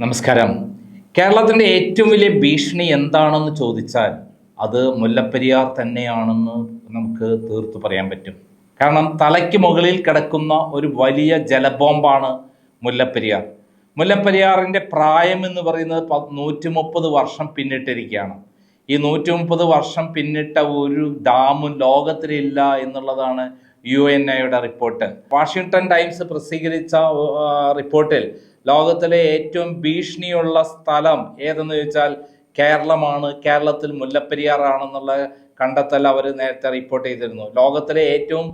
നമസ്കാരം. കേരളത്തിൻ്റെ ഏറ്റവും വലിയ ഭീഷണി എന്താണെന്ന് ചോദിച്ചാൽ അത് മുല്ലപ്പെരിയാർ തന്നെയാണെന്ന് നമുക്ക് തീർത്തു പറയാൻ പറ്റും. കാരണം തലയ്ക്ക് മുകളിൽ കിടക്കുന്ന ഒരു വലിയ ജലബോംബാണ് മുല്ലപ്പെരിയാർ. മുല്ലപ്പെരിയാറിൻ്റെ പ്രായം എന്ന് പറയുന്നത് 130 വർഷം പിന്നിട്ടിരിക്കുകയാണ്. ഈ 130 വർഷം പിന്നിട്ട ഒരു ഡാമും ലോകത്തിലില്ല എന്നുള്ളതാണ് UNOയുടെ റിപ്പോർട്ട്. വാഷിങ്ടൺ ടൈംസ് പ്രസിദ്ധീകരിച്ച റിപ്പോർട്ടിൽ ലോകത്തിലെ ഏറ്റവും ഭീഷണിയുള്ള സ്ഥലം ഏതെന്ന് ചോദിച്ചാൽ കേരളമാണ്, കേരളത്തിൽ മുല്ലപ്പെരിയാറാണെന്നുള്ള കണ്ടെത്തൽ അവർ നേരത്തെ റിപ്പോർട്ട് ചെയ്തിരുന്നു. ലോകത്തിലെ ഏറ്റവും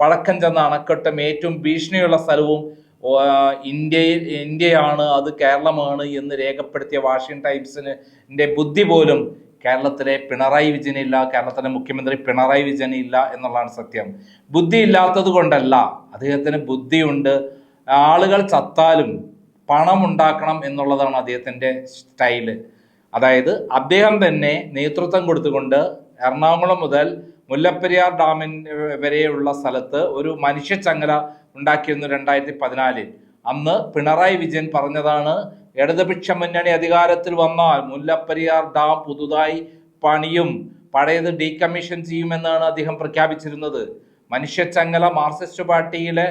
പഴക്കം ചെന്ന അണക്കെട്ടും ഏറ്റവും ഭീഷണിയുള്ള സ്ഥലവും ഇന്ത്യയാണ്, അത് കേരളമാണ് എന്ന് രേഖപ്പെടുത്തിയ വാഷിങ്ടൺ ടൈംസിൻ്റെ ബുദ്ധി പോലും കേരളത്തിലെ പിണറായി വിജയനില്ല, കേരളത്തിലെ മുഖ്യമന്ത്രി പിണറായി വിജയനില്ല എന്നുള്ളതാണ് സത്യം. ബുദ്ധി ഇല്ലാത്തത് കൊണ്ടല്ല, അദ്ദേഹത്തിന് ബുദ്ധിയുണ്ട്. ആളുകൾ ചത്താലും പണം ഉണ്ടാക്കണം എന്നുള്ളതാണ് അദ്ദേഹത്തിൻ്റെ സ്റ്റൈല്. അതായത് അദ്ദേഹം തന്നെ നേതൃത്വം കൊടുത്തുകൊണ്ട് എറണാകുളം മുതൽ മുല്ലപ്പെരിയാർ ഡാമിന് വരെയുള്ള സ്ഥലത്ത് ഒരു മനുഷ്യച്ചങ്ങല ഉണ്ടാക്കിയിരുന്നു 2014. അന്ന് പിണറായി വിജയൻ പറഞ്ഞതാണ്, ഇടതുപക്ഷ മുന്നണി അധികാരത്തിൽ വന്നാൽ മുല്ലപ്പെരിയാർ ഡാം പുതുതായി പണിയും, പഴയത് ഡീകമ്മീഷൻ ചെയ്യുമെന്നാണ് അദ്ദേഹം പ്രഖ്യാപിച്ചിരുന്നത്. മനുഷ്യച്ചങ്ങല മാർക്സിസ്റ്റ് പാർട്ടിയിലെ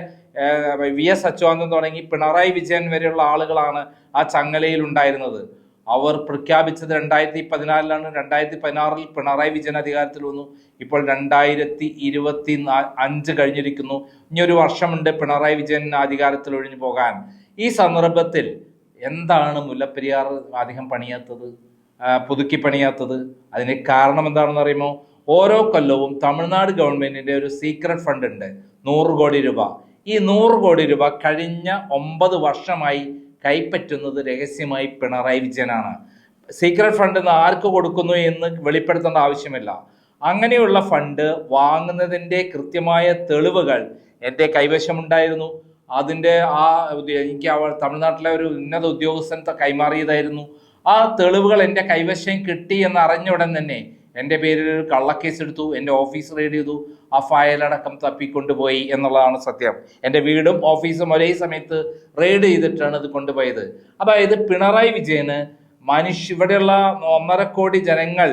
VS അച്യുതാനന്ദൻ തുടങ്ങി പിണറായി വിജയൻ വരെയുള്ള ആളുകളാണ് ആ ചങ്ങലയിൽ ഉണ്ടായിരുന്നത്. അവർ പ്രഖ്യാപിച്ചത് 2014 2016 പിണറായി വിജയൻ അധികാരത്തിൽ വന്നു. ഇപ്പോൾ 2025 കഴിഞ്ഞിരിക്കുന്നു. ഇനി ഒരു വർഷമുണ്ട് പിണറായി വിജയൻ അധികാരത്തിൽ ഒഴിഞ്ഞു പോകാൻ. ഈ സന്ദർഭത്തിൽ എന്താണ് മുല്ലപ്പെരിയാർ അധികം പണിയാത്തത്, പുതുക്കി പണിയാത്തത്? അതിന് കാരണം എന്താണെന്ന് അറിയുമോ? ഓരോ കൊല്ലവും തമിഴ്നാട് ഗവൺമെന്റിന്റെ ഒരു സീക്രട്ട് ഫണ്ട് ഉണ്ട്, 100 കോടി രൂപ. ഈ 100 കോടി രൂപ കഴിഞ്ഞ 9 വർഷമായി കൈപ്പറ്റുന്നത് രഹസ്യമായി പിണറായി വിജയനാണ്. സീക്രട്ട് ഫണ്ട് ആർക്ക് കൊടുക്കുന്നു എന്ന് വെളിപ്പെടുത്തേണ്ട ആവശ്യമില്ല. അങ്ങനെയുള്ള ഫണ്ട് വാങ്ങുന്നതിൻ്റെ കൃത്യമായ തെളിവുകൾ എൻ്റെ കൈവശമുണ്ടായിരുന്നു. അതിൻ്റെ എനിക്ക് തമിഴ്നാട്ടിലെ ഒരു ഉന്നത ഉദ്യോഗസ്ഥൻ കൈമാറിയതായിരുന്നു. ആ തെളിവുകൾ എൻ്റെ കൈവശം കിട്ടി എന്നറിഞ്ഞ ഉടൻ തന്നെ എൻ്റെ പേരിൽ ഒരു കള്ളക്കേസ് എടുത്തു, എൻ്റെ ഓഫീസ് റെയ്ഡ് ചെയ്തു, ആ ഫയലടക്കം തപ്പിക്കൊണ്ടുപോയി എന്നുള്ളതാണ് സത്യം. എൻ്റെ വീടും ഓഫീസും ഒരേ സമയത്ത് റെയ്ഡ് ചെയ്തിട്ടാണ് ഇത് കൊണ്ടുപോയത്. അതായത് പിണറായി വിജയന് ഇവിടെയുള്ള 1.5 കോടി ജനങ്ങൾ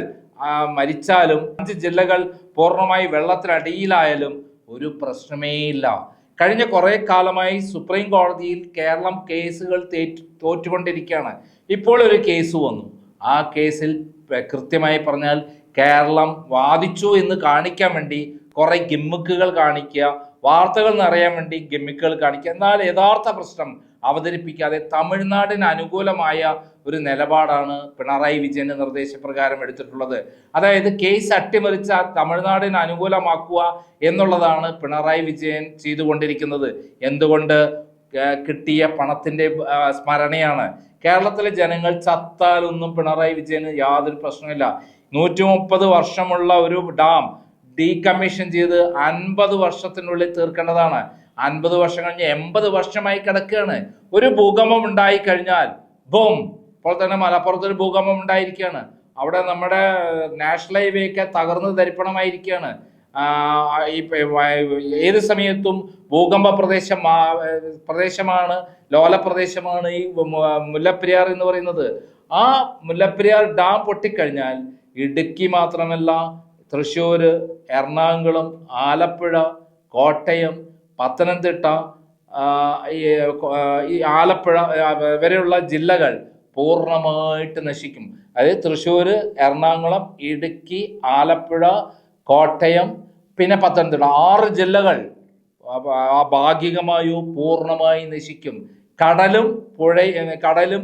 മരിച്ചാലും 5 ജില്ലകൾ പൂർണ്ണമായി വെള്ളത്തിനടിയിലായാലും ഒരു പ്രശ്നമേ ഇല്ല. കഴിഞ്ഞ കുറേ കാലമായി സുപ്രീം കോടതിയിൽ കേരളം കേസുകൾ തോറ്റുകൊണ്ടിരിക്കുകയാണ്. ഇപ്പോൾ ഒരു കേസ് വന്നു. ആ കേസിൽ കൃത്യമായി പറഞ്ഞാൽ കേരളം വാദിച്ചു എന്ന് കാണിക്കാൻ വേണ്ടി കുറെ ഗിമ്മിക്കുകൾ കാണിക്കുക, വാർത്തകൾ നിറയാൻ വേണ്ടി ഗിമ്മിക്കുകൾ കാണിക്കുക, എന്നാൽ യഥാർത്ഥ പ്രശ്നം അവതരിപ്പിക്കാതെ തമിഴ്നാടിന് അനുകൂലമായ ഒരു നിലപാടാണ് പിണറായി വിജയന്റെ നിർദ്ദേശപ്രകാരം എടുത്തിട്ടുള്ളത്. അതായത് കേസ് അട്ടിമറിച്ച തമിഴ്നാടിന് അനുകൂലമാക്കുക എന്നുള്ളതാണ് പിണറായി വിജയൻ ചെയ്തുകൊണ്ടിരിക്കുന്നത്. എന്തുകൊണ്ട്? കിട്ടിയ പണത്തിന്റെ സ്മരണയാണ്. കേരളത്തിലെ ജനങ്ങൾ ചത്താലൊന്നും പിണറായി വിജയന് യാതൊരു പ്രശ്നമില്ല. 130 വർഷമുള്ള ഒരു ഡാം ഡീകമ്മീഷൻ ചെയ്ത് 50 വർഷത്തിനുള്ളിൽ തീർക്കേണ്ടതാണ്. 50 വർഷം കഴിഞ്ഞ് 80 വർഷമായി കിടക്കുകയാണ്. ഒരു ഭൂകമ്പം ഉണ്ടായി കഴിഞ്ഞാൽ ബോം, ഇപ്പോൾ തന്നെ മലപ്പുറത്തൊരു ഭൂകമ്പം ഉണ്ടായിരിക്കുകയാണ്. അവിടെ നമ്മുടെ നാഷണൽ ഹൈവേ ഒക്കെ തകർന്ന് തരിപ്പണമായിരിക്കുകയാണ്. ഏത് സമയത്തും ഭൂകമ്പ പ്രദേശമാണ്, ലോല പ്രദേശമാണ് ഈ മുല്ലപ്പെരിയാർ എന്ന് പറയുന്നത്. ആ മുല്ലപ്പെരിയാർ ഡാം പൊട്ടിക്കഴിഞ്ഞാൽ ഇടുക്കി മാത്രമല്ല, തൃശ്ശൂർ, എറണാകുളം, ആലപ്പുഴ, കോട്ടയം, പത്തനംതിട്ട, ഈ ആലപ്പുഴ വരെയുള്ള ജില്ലകൾ പൂർണ്ണമായിട്ട് നശിക്കും. അതായത് തൃശ്ശൂർ, എറണാകുളം, ഇടുക്കി, ആലപ്പുഴ, കോട്ടയം, പിന്നെ പത്തനംതിട്ട, 6 ജില്ലകൾ ഭാഗികമായോ പൂർണ്ണമായി നശിക്കും. കടലും കടലും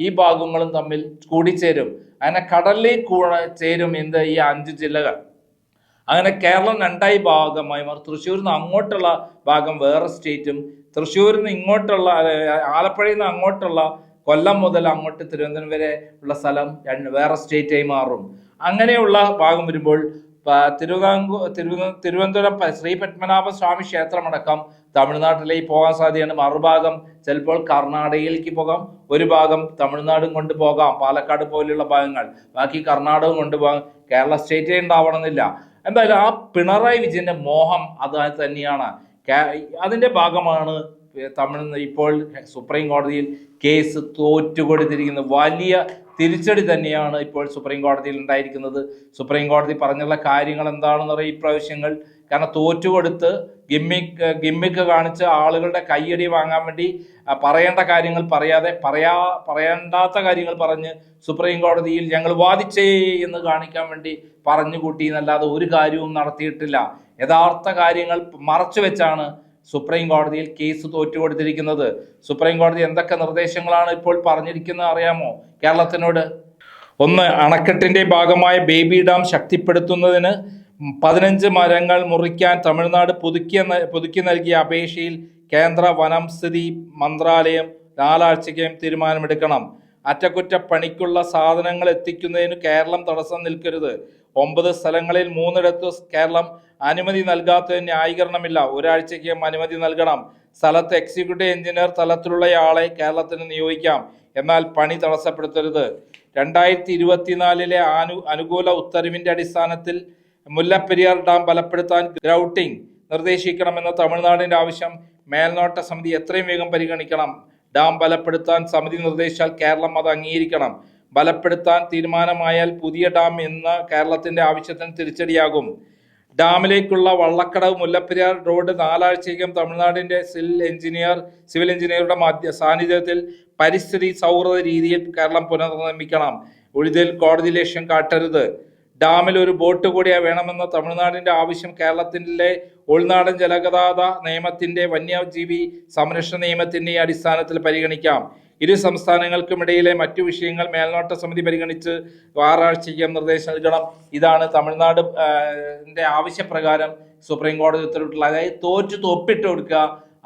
ഈ ഭാഗങ്ങളും തമ്മിൽ കൂടിച്ചേരും. അങ്ങനെ കടലിൽ ചേരും ഈ 5 ജില്ലകൾ. അങ്ങനെ കേരളം 2ആയി ഭാഗമായി മാറും. തൃശ്ശൂരിൽ നിന്ന് അങ്ങോട്ടുള്ള ഭാഗം വേറെ സ്റ്റേറ്റും, തൃശ്ശൂരിൽ നിന്ന് ഇങ്ങോട്ടുള്ള ആലപ്പുഴയിൽ നിന്ന് അങ്ങോട്ടുള്ള കൊല്ലം മുതൽ അങ്ങോട്ട് തിരുവനന്തപുരം വരെ ഉള്ള സ്ഥലം വേറെ സ്റ്റേറ്റായി മാറും. അങ്ങനെയുള്ള ഭാഗം വരുമ്പോൾ തിരുവനന്തപുരം ശ്രീ പത്മനാഭ സ്വാമി ക്ഷേത്രമടക്കം തമിഴ്നാട്ടിലേക്ക് പോകാൻ സാധ്യതയാണ്. മറുഭാഗം ചിലപ്പോൾ കർണാടകയിലേക്ക് പോകാം, ഒരു ഭാഗം തമിഴ്നാടും കൊണ്ടുപോകാം, പാലക്കാട് പോലെയുള്ള ഭാഗങ്ങൾ, ബാക്കി കർണാടകം കൊണ്ടുപോകാം. കേരള സ്റ്റേറ്റേ ഉണ്ടാവണമെന്നില്ല. എന്തായാലും ആ പിണറായി വിജയന്റെ മോഹം അത് തന്നെയാണ്. അതിന്റെ ഭാഗമാണ് ഇപ്പോൾ സുപ്രീം കോടതിയിൽ കേസ് തോറ്റുകൊടുത്തിരിക്കുന്നത്. വലിയ തിരിച്ചടി തന്നെയാണ് ഇപ്പോൾ സുപ്രീം കോടതിയിൽ ഉണ്ടായിരിക്കുന്നത്. സുപ്രീം കോടതി പറഞ്ഞുള്ള കാര്യങ്ങൾ എന്താണെന്ന് പറയാം ഇപ്രാവശ്യങ്ങൾ. കാരണം തോറ്റുകൊടുത്ത് ഗിമ്മിക്ക് കാണിച്ച് ആളുകളുടെ കയ്യടി വാങ്ങാൻ വേണ്ടി പറയേണ്ട കാര്യങ്ങൾ പറയാതെ പറയേണ്ടാത്ത കാര്യങ്ങൾ പറഞ്ഞ് സുപ്രീം കോടതിയിൽ ഞങ്ങൾ വാദിച്ചേ എന്ന് കാണിക്കാൻ വേണ്ടി പറഞ്ഞു കൂട്ടി എന്നല്ലാതെ ഒരു കാര്യവും നടത്തിയിട്ടില്ല. യഥാർത്ഥ കാര്യങ്ങൾ മറച്ചു വെച്ചാണ് സുപ്രീം കോടതിയിൽ കേസ് തോറ്റുകൊടുത്തിരിക്കുന്നത്. സുപ്രീം കോടതി എന്തൊക്കെ നിർദ്ദേശങ്ങളാണ് ഇപ്പോൾ പറഞ്ഞിരിക്കുന്നത് അറിയാമോ കേരളത്തിനോട്? ഒന്ന്, അണക്കെട്ടിന്റെ ഭാഗമായ ബേബി ഡാം ശക്തിപ്പെടുത്തുന്നതിന് 15 മരങ്ങൾ മുറിക്കാൻ തമിഴ്നാട് പുതുക്കി നൽകിയ അപേക്ഷയിൽ കേന്ദ്ര വനം സ്ഥിതി മന്ത്രാലയം 4 ആഴ്ചയ്ക്കകം തീരുമാനമെടുക്കണം. അറ്റകുറ്റപ്പണിക്കുള്ള സാധനങ്ങൾ എത്തിക്കുന്നതിന് കേരളം തടസ്സം നിൽക്കരുത്. 9 സ്ഥലങ്ങളിൽ 3ഇടത്ത് കേരളം അനുമതി നൽകാത്തതിന് ന്യായീകരണമില്ല. ഒരാഴ്ചയ്ക്കകം അനുമതി നൽകണം. സ്ഥലത്ത് എക്സിക്യൂട്ടീവ് എഞ്ചിനീയർ തലത്തിലുള്ളയാളെ കേരളത്തിന് നിയോഗിക്കാം. എന്നാൽ പണി തടസ്സപ്പെടുത്തരുത്. 2024 അനുകൂല ഉത്തരവിന്റെ അടിസ്ഥാനത്തിൽ മുല്ലപ്പെരിയാർ ഡാം ബലപ്പെടുത്താൻ ഗ്രൗട്ടിംഗ് നിർദ്ദേശിക്കണമെന്ന തമിഴ്നാടിന്റെ ആവശ്യം മേൽനോട്ട സമിതി എത്രയും വേഗം പരിഗണിക്കണം. ഡാം ബലപ്പെടുത്താൻ സമിതി നിർദ്ദേശിച്ചാൽ കേരളം അത് അംഗീകരിക്കണം. ബലപ്പെടുത്താൻ തീരുമാനമായാൽ പുതിയ ഡാം എന്ന കേരളത്തിന്റെ ആവശ്യത്തിന് തിരിച്ചടിയാകും. ഡാമിലേക്കുള്ള വള്ളക്കടവ് മുല്ലപ്പെരിയാർ റോഡ് 4 ആഴ്ചയ്ക്കകം തമിഴ്നാടിന്റെ സിവിൽ എഞ്ചിനീയറുടെ സാന്നിധ്യത്തിൽ പരിസ്ഥിതി സൗഹൃദ രീതിയിൽ കേരളം പുനർനിർമ്മിക്കണം. ഇതിൽ കോടതി ലക്ഷ്യം കാട്ടരുത്. ഡാമിൽ ഒരു ബോട്ട് കൂടി വേണമെന്ന തമിഴ്നാടിന്റെ ആവശ്യം കേരളത്തിലെ ഉൾനാടൻ ജലഗതാഗത നിയമത്തിന്റെ വന്യജീവി സംരക്ഷണ നിയമത്തിന്റെ അടിസ്ഥാനത്തിൽ പരിഗണിക്കാം. ഇരു സംസ്ഥാനങ്ങൾക്കുമിടയിലെ മറ്റു വിഷയങ്ങൾ മേൽനോട്ട സമിതി പരിഗണിച്ച് 6 ആഴ്ചയ്ക്കകം നിർദ്ദേശം നൽകണം. ഇതാണ് തമിഴ്നാട് ആവശ്യപ്രകാരം സുപ്രീം കോടതി ഉത്തരവിട്ടുള്ളത്. അതായത് തോറ്റ് തൊപ്പിട്ട് കൊടുക്കുക,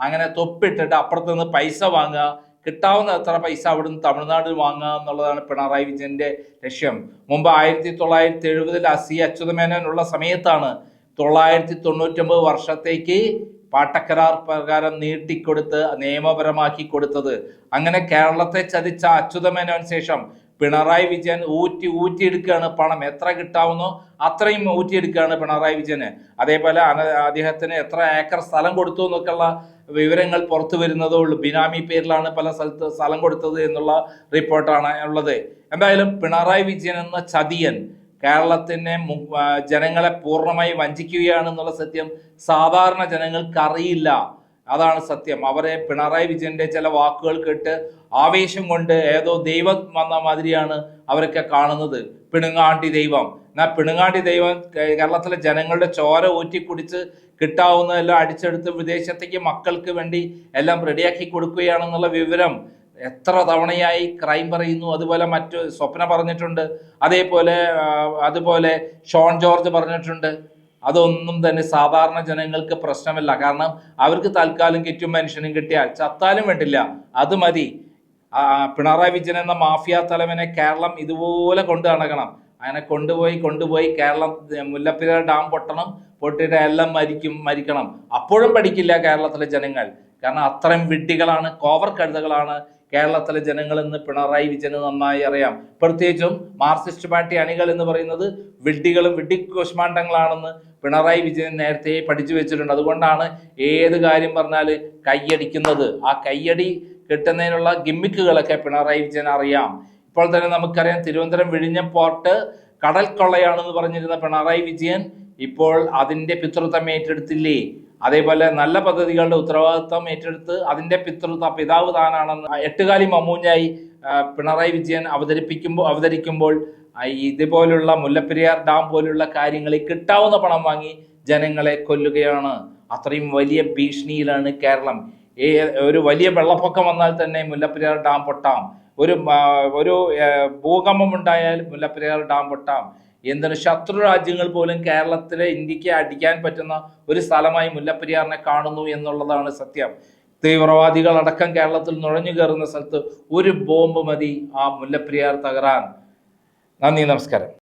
അങ്ങനെ തൊപ്പിട്ടിട്ട് അപ്പുറത്ത് നിന്ന് പൈസ വാങ്ങുക, കിട്ടാവുന്ന എത്ര പൈസ അവിടുന്ന് തമിഴ്നാട് വാങ്ങുക എന്നുള്ളതാണ് പിണറായി വിജയന്റെ ലക്ഷ്യം. മുമ്പ് 1970 സി അച്യുതമേനോനുള്ള സമയത്താണ് 999 വർഷത്തേക്ക് പാട്ടക്കരാർ പ്രകാരം നീട്ടിക്കൊടുത്ത് നിയമപരമാക്കി കൊടുത്തത്. അങ്ങനെ കേരളത്തെ ചതിച്ച അച്യുതമേനോന് ശേഷം പിണറായി വിജയൻ ഊറ്റിയെടുക്കുകയാണ് പണം. എത്ര കിട്ടാവുന്നോ അത്രയും ഊറ്റിയെടുക്കുകയാണ് പിണറായി വിജയന്. അതേപോലെ അദ്ദേഹത്തിന് എത്ര ഏക്കർ സ്ഥലം കൊടുത്തു എന്നൊക്കെയുള്ള വിവരങ്ങൾ പുറത്തു വരുന്നതേ ഉള്ളൂ. ബിനാമി പേരിലാണ് പല സ്ഥലത്ത് സ്ഥലം കൊടുത്തത് എന്നുള്ള റിപ്പോർട്ടാണ് ഉള്ളത്. എന്തായാലും പിണറായി വിജയൻ എന്ന ചതിയൻ കേരളത്തിനെ ജനങ്ങളെ പൂർണ്ണമായി വഞ്ചിക്കുകയാണെന്നുള്ള സത്യം സാധാരണ ജനങ്ങൾക്ക് അറിയില്ല. അതാണ് സത്യം. അവരെ പിണറായി വിജയന്റെ ചില വാക്കുകൾ കേട്ട് ആവേശം കൊണ്ട് ഏതോ ദൈവം വന്ന മാതിരിയാണ് അവരൊക്കെ കാണുന്നത്. പിണുങ്ങാണ്ടി ദൈവം. എന്നാൽ പിണുങ്ങാണ്ടി ദൈവം കേരളത്തിലെ ജനങ്ങളുടെ ചോര ഊറ്റി കുടിച്ച് കിട്ടാവുന്നതെല്ലാം അടിച്ചെടുത്ത് വിദേശത്തേക്ക് മക്കൾക്ക് വേണ്ടി എല്ലാം റെഡിയാക്കി കൊടുക്കുകയാണെന്നുള്ള വിവരം എത്ര തവണയായി ക്രൈം പറയുന്നു. അതുപോലെ മറ്റു സ്വപ്ന പറഞ്ഞിട്ടുണ്ട്, അതുപോലെ ഷോൺ ജോർജ് പറഞ്ഞിട്ടുണ്ട്. അതൊന്നും തന്നെ സാധാരണ ജനങ്ങൾക്ക് പ്രശ്നമല്ല. കാരണം അവർക്ക് തൽക്കാലം കിറ്റും പെൻഷനും കിട്ടിയാൽ ചത്താലും വേണ്ടില്ല, അത് മതി. പിണറായി വിജയൻ എന്ന മാഫിയ തലവനെ കേരളം ഇതുപോലെ കൊണ്ടു നടക്കണം. അങ്ങനെ കൊണ്ടുപോയി കേരളം മുല്ലപ്പെരിയാർ ഡാം പൊട്ടിയിട്ട് എല്ലാം മരിക്കണം. അപ്പോഴും പഠിക്കില്ല കേരളത്തിലെ ജനങ്ങൾ. കാരണം അത്രയും വിഡ്ഢികളാണ്, കോവർ കഴുതകളാണ് കേരളത്തിലെ ജനങ്ങൾ എന്ന് പിണറായി വിജയന് നന്നായി അറിയാം. പ്രത്യേകിച്ചും മാർക്സിസ്റ്റ് പാർട്ടി അണികൾ എന്ന് പറയുന്നത് വിഡ്ഢികളും വിഡ്ഢിക്കുഷ്മാണ്ഡങ്ങളാണെന്ന് പിണറായി വിജയൻ നേരത്തെ പഠിച്ചു വെച്ചിട്ടുണ്ട്. അതുകൊണ്ടാണ് ഏത് കാര്യം പറഞ്ഞാൽ കൈയടിക്കുന്നത്. ആ കൈയടി കിട്ടുന്നതിനുള്ള ഗിമ്മിക്കുകളൊക്കെ പിണറായി വിജയൻ അറിയാം. ഇപ്പോൾ തന്നെ നമുക്കറിയാം, തിരുവനന്തപുരം വിഴിഞ്ഞം പോർട്ട് കടൽ കൊള്ളയാണെന്ന് പറഞ്ഞിരുന്ന പിണറായി വിജയൻ ഇപ്പോൾ അതിന്റെ പിതൃത്വം ഏറ്റെടുത്തില്ലേ? അതേപോലെ നല്ല പദ്ധതികളുടെ ഉത്തരവാദിത്വം ഏറ്റെടുത്ത് അതിന്റെ പിതാവ് താനാണെന്ന് എട്ടുകാലി മമ്മൂഞ്ഞായി പിണറായി വിജയൻ അവതരിക്കുമ്പോൾ ഇതുപോലുള്ള മുല്ലപ്പെരിയാർ ഡാം പോലുള്ള കാര്യങ്ങളിൽ കിട്ടാവുന്ന പണം വാങ്ങി ജനങ്ങളെ കൊല്ലുകയാണ്. അത്രയും വലിയ ഭീഷണിയിലാണ് കേരളം. ഒരു വലിയ വെള്ളപ്പൊക്കം വന്നാൽ തന്നെ മുല്ലപ്പെരിയാർ ഡാം പൊട്ടാം. ഒരു ഭൂകമ്പം ഉണ്ടായാൽ മുല്ലപ്പെരിയാർ ഡാം പൊട്ടാം. എന്തിന് ശത്രു രാജ്യങ്ങൾ പോലും ഇന്ത്യക്ക് അടിക്കാൻ പറ്റുന്ന ഒരു സ്ഥലമായി മുല്ലപ്പെരിയാറിനെ കാണുന്നു എന്നുള്ളതാണ് സത്യം. തീവ്രവാദികൾ അടക്കം കേരളത്തിൽ നുഴഞ്ഞു കയറുന്ന സ്ഥലത്ത് ഒരു ബോംബ് മതി ആ മുല്ലപ്പെരിയാർ തകരാൻ. നന്ദി, നമസ്കാരം.